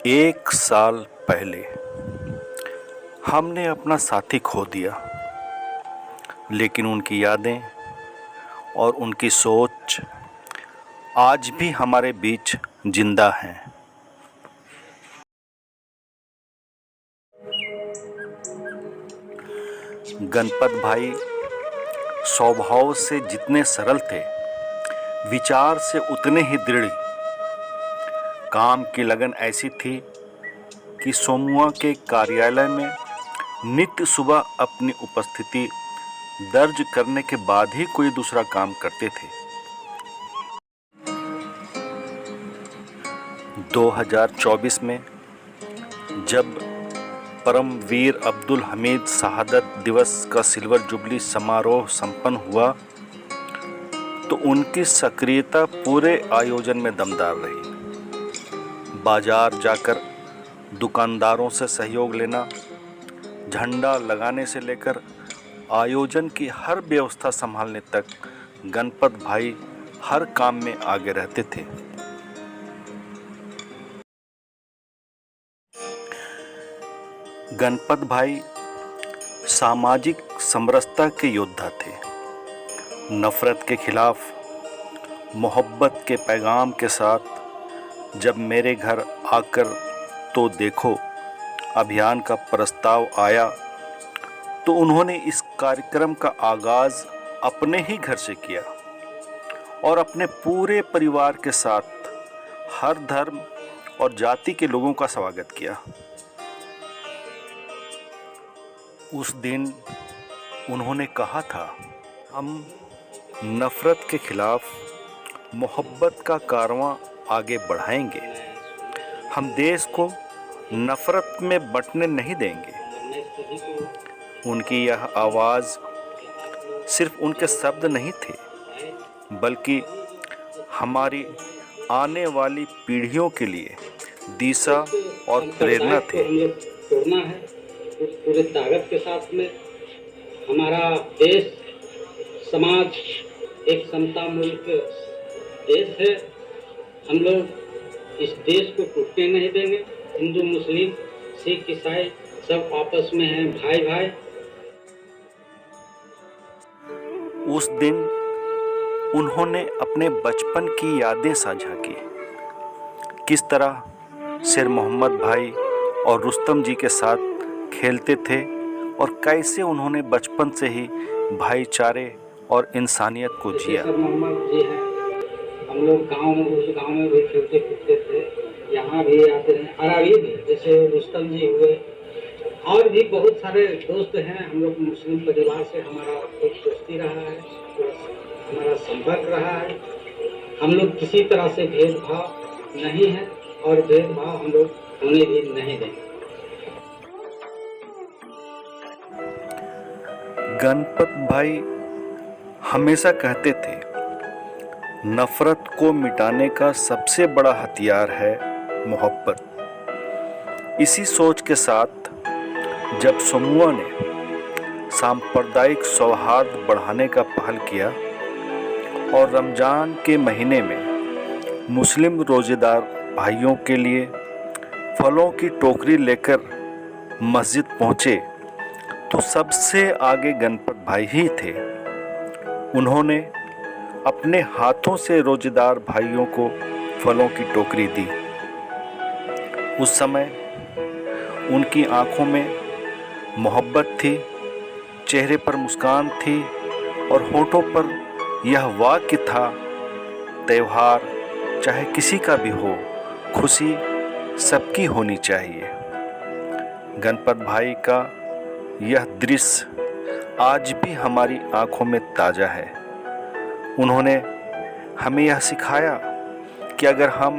एक साल पहले हमने अपना साथी खो दिया, लेकिन उनकी यादें और उनकी सोच आज भी हमारे बीच जिंदा हैं। गणपत भाई स्वभाव से जितने सरल थे, विचार से उतने ही दृढ़। काम की लगन ऐसी थी कि सोमुआ के कार्यालय में नित्य सुबह अपनी उपस्थिति दर्ज करने के बाद ही कोई दूसरा काम करते थे। 2024 में जब परमवीर अब्दुल हमीद शहादत दिवस का सिल्वर जुबली समारोह संपन्न हुआ, तो उनकी सक्रियता पूरे आयोजन में दमदार रही। बाजार जाकर दुकानदारों से सहयोग लेना, झंडा लगाने से लेकर आयोजन की हर व्यवस्था संभालने तक गणपत भाई हर काम में आगे रहते थे। गणपत भाई सामाजिक समरसता के योद्धा थे। नफरत के खिलाफ मोहब्बत के पैगाम के साथ जब मेरे घर आकर तो देखो अभियान का प्रस्ताव आया, तो उन्होंने इस कार्यक्रम का आगाज़ अपने ही घर से किया और अपने पूरे परिवार के साथ हर धर्म और जाति के लोगों का स्वागत किया। उस दिन उन्होंने कहा था, हम नफ़रत के खिलाफ मोहब्बत का कारवां आगे बढ़ाएंगे। हम देश को नफ़रत में बंटने नहीं देंगे। उनकी यह आवाज़ सिर्फ उनके शब्द नहीं थे, बल्कि हमारी आने वाली पीढ़ियों के लिए दिशा और प्रेरणा थे। तोड़ना है पूरे ताकत के साथ में। हमारा देश समाज एक समता मुल्क देश है। हम लोग इस देश को टूटने नहीं देंगे। हिंदू, मुस्लिम, सिख, ईसाई सब आपस में हैं, भाई भाई। उस दिन उन्होंने अपने बचपन की यादें साझा की। किस तरह शेर मोहम्मद भाई और रुस्तम जी के साथ खेलते थे और कैसे उन्होंने बचपन से ही भाईचारे और इंसानियत को जिया। मोहम्मद जी हैं, हम लोग गांव में उस गांव में भी खेलते कूदते थे, यहाँ भी आते हैं। और अभी भी जैसे रुस्तम जी हुए और भी बहुत सारे दोस्त हैं। हम लोग मुस्लिम परिवार से हमारा एक दोस्ती रहा है, हमारा संपर्क रहा है। हम लोग किसी तरह से भेदभाव नहीं है और भेदभाव हम लोग होने भी नहीं देंगे। गणपत भाई हमेशा कहते थे, नफ़रत को मिटाने का सबसे बड़ा हथियार है मोहब्बत। इसी सोच के साथ जब समूह ने सांप्रदायिक सौहार्द बढ़ाने का पहल किया और रमज़ान के महीने में मुस्लिम रोज़ेदार भाइयों के लिए फलों की टोकरी लेकर मस्जिद पहुँचे, तो सबसे आगे गणपत भाई ही थे। उन्होंने अपने हाथों से रोज़ेदार भाइयों को फलों की टोकरी दी। उस समय उनकी आंखों में मोहब्बत थी, चेहरे पर मुस्कान थी और होठों पर यह वाक्य था, त्योहार चाहे किसी का भी हो, खुशी सबकी होनी चाहिए। गणपत भाई का यह दृश्य आज भी हमारी आंखों में ताज़ा है। उन्होंने हमें यह सिखाया कि अगर हम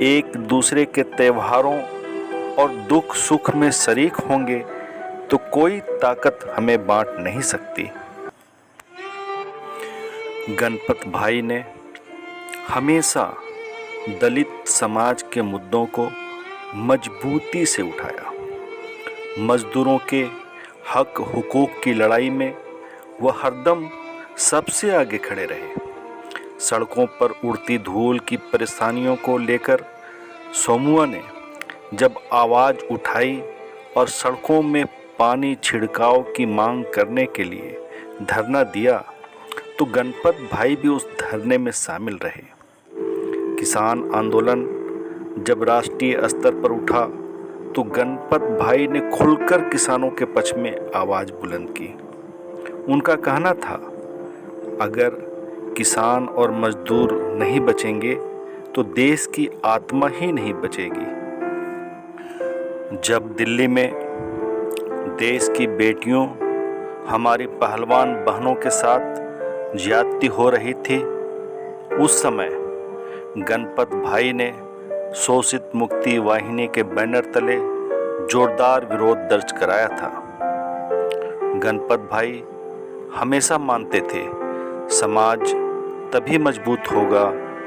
एक दूसरे के त्योहारों और दुख सुख में शरीक होंगे, तो कोई ताकत हमें बांट नहीं सकती। गणपत भाई ने हमेशा दलित समाज के मुद्दों को मजबूती से उठाया। मजदूरों के हक हुकूक की लड़ाई में वह हरदम सबसे आगे खड़े रहे। सड़कों पर उड़ती धूल की परेशानियों को लेकर सोमुआ ने जब आवाज़ उठाई और सड़कों में पानी छिड़काव की मांग करने के लिए धरना दिया तो गणपत भाई भी उस धरने में शामिल रहे। किसान आंदोलन जब राष्ट्रीय स्तर पर उठा तो गणपत भाई ने खुलकर किसानों के पक्ष में आवाज़ बुलंद की। उनका कहना था, अगर किसान और मजदूर नहीं बचेंगे तो देश की आत्मा ही नहीं बचेगी। जब दिल्ली में देश की बेटियों, हमारी पहलवान बहनों के साथ ज्यादती हो रही थी, उस समय गणपत भाई ने शोषित मुक्ति वाहिनी के बैनर तले जोरदार विरोध दर्ज कराया था। गणपत भाई हमेशा मानते थे, समाज तभी मजबूत होगा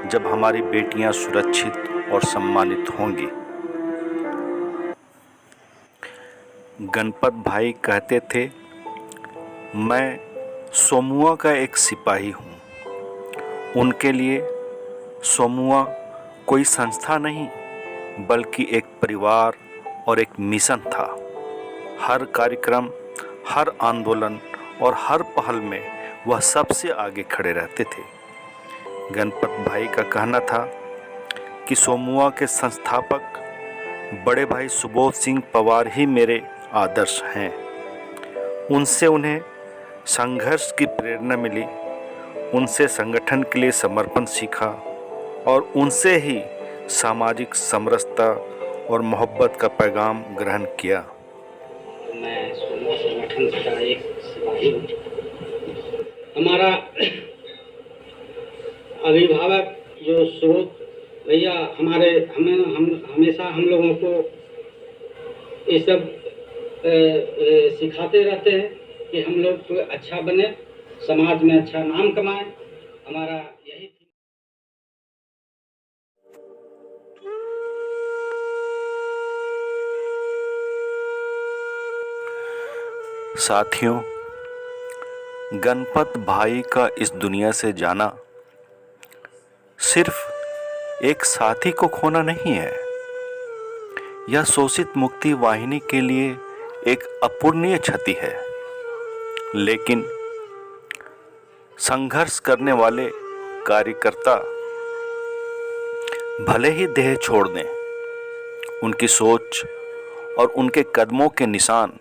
जब हमारी बेटियां सुरक्षित और सम्मानित होंगी। गणपत भाई कहते थे, मैं सोमुआ का एक सिपाही हूँ। उनके लिए सोमुआ कोई संस्था नहीं बल्कि एक परिवार और एक मिशन था। हर कार्यक्रम, हर आंदोलन और हर पहल में वह सबसे आगे खड़े रहते थे। गणपत भाई का कहना था कि सोमुआ के संस्थापक बड़े भाई सुबोध सिंह पवार ही मेरे आदर्श हैं। उनसे उन्हें संघर्ष की प्रेरणा मिली, उनसे संगठन के लिए समर्पण सीखा और उनसे ही सामाजिक समरसता और मोहब्बत का पैगाम ग्रहण किया। मैं सोमुआ संगठन का एक सिपाही हूँ। हमारा अभिभावक जो सुबोध भैया हमेशा हम लोगों को ये सब सिखाते रहते हैं कि हम लोग अच्छा बने, समाज में अच्छा नाम कमाएं। हमारा यही थी। साथियों, गणपत भाई का इस दुनिया से जाना सिर्फ एक साथी को खोना नहीं है, यह शोषित मुक्ति वाहिनी के लिए एक अपूरणीय क्षति है। लेकिन संघर्ष करने वाले कार्यकर्ता भले ही देह छोड़ दें, उनकी सोच और उनके कदमों के निशान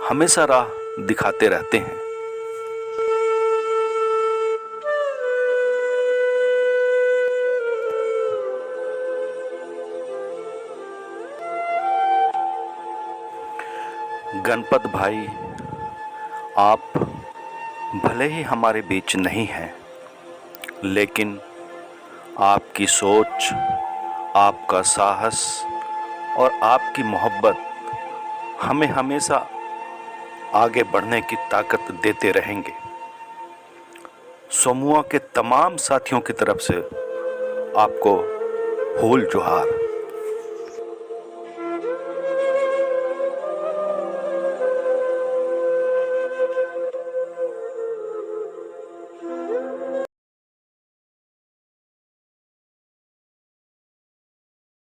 हमेशा राह दिखाते रहते हैं। गणपत भाई, आप भले ही हमारे बीच नहीं हैं, लेकिन आपकी सोच, आपका साहस और आपकी मोहब्बत हमें हमेशा आगे बढ़ने की ताकत देते रहेंगे। सोमुआ के तमाम साथियों की तरफ से आपको हुल जोहार।